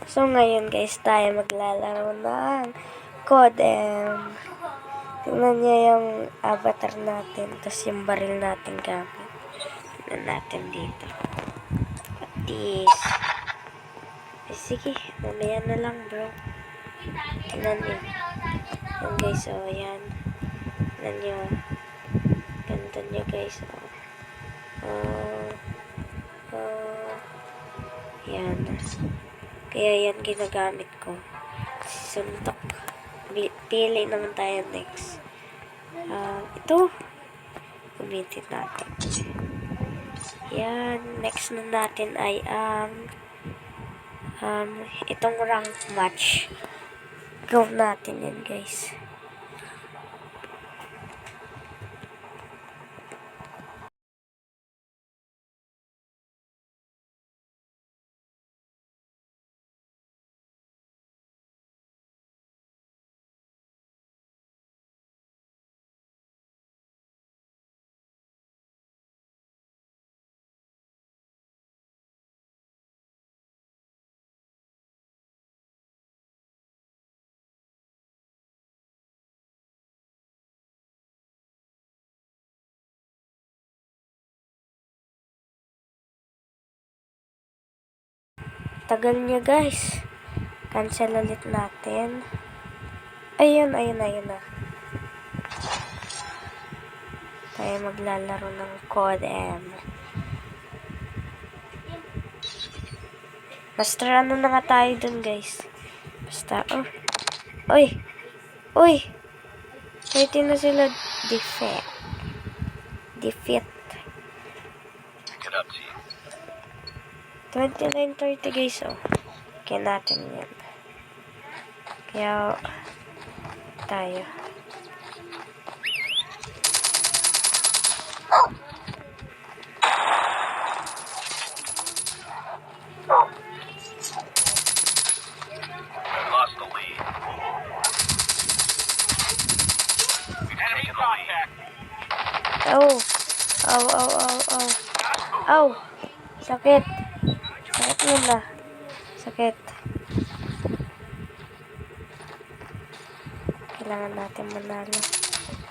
So, ngayon guys, tayo maglalaro ng Codem. Tingnan niyo yung avatar natin, tapos yung baril natin gamit. Tingnan natin dito. Patis. Sige, mamaya na lang bro. Tingnan niyo. Yan guys, yan. Tingnan niyo. Ganda niyo guys, yan. Kaya yan ginagamit ko. Suntok. Pili naman tayo next. Ito. Gamitin natin. Yan. Next na natin ay itong rank match. Go natin yan guys. Tagal niya guys. Cancel ulit natin. Ayun na. Tayo maglalaro ng Codem. Basta ano na nga tayo dun guys. Basta, Uy! Kahit na sila defeat. 29:30 guys, Kaya natin yan. Kaya, tayo. Ow! Sakit muna. Sakit. Kailangan natin manalo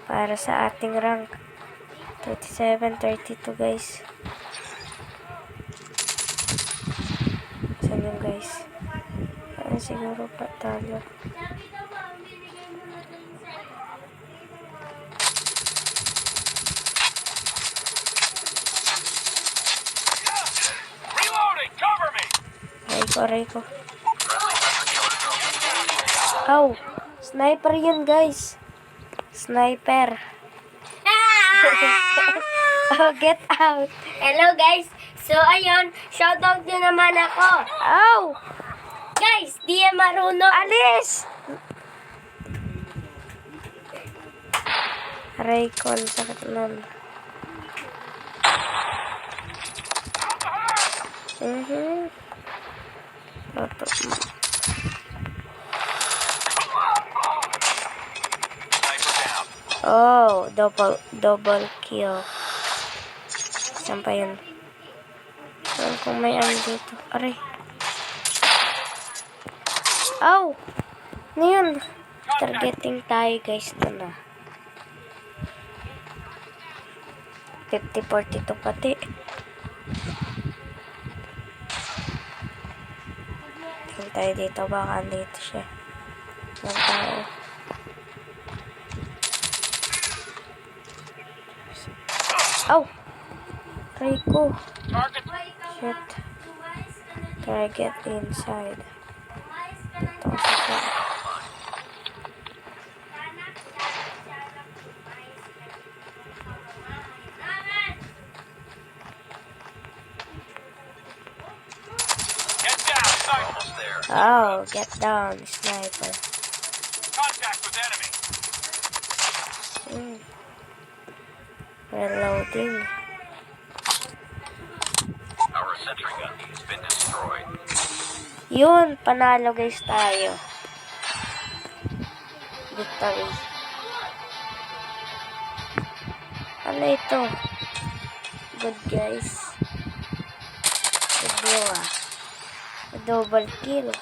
para sa ating rank 37-32 guys. Saan yung guys? Siguro pa talo. Aray ko. Sniper yun guys. Sniper. Get out. Hello guys. So ayun, shoutout din naman ako. Guys, di marunong. Alis! Aray ko, sakit nun. Double kill. Saan pa yun? Kung may ano dito. Aray. Ano yun? Targeting tayo guys doon 50-42 pati. Tingin tayo dito. Baka andito siya. Ang tao. Try ko. Shit. Target inside. Ito siya. Get down, sniper. Contact with enemy. Reloading. Our sentry gun has been destroyed. Yun, panalo guys tayo. Victory. Ano ito? Good guys. Good blue Double kill.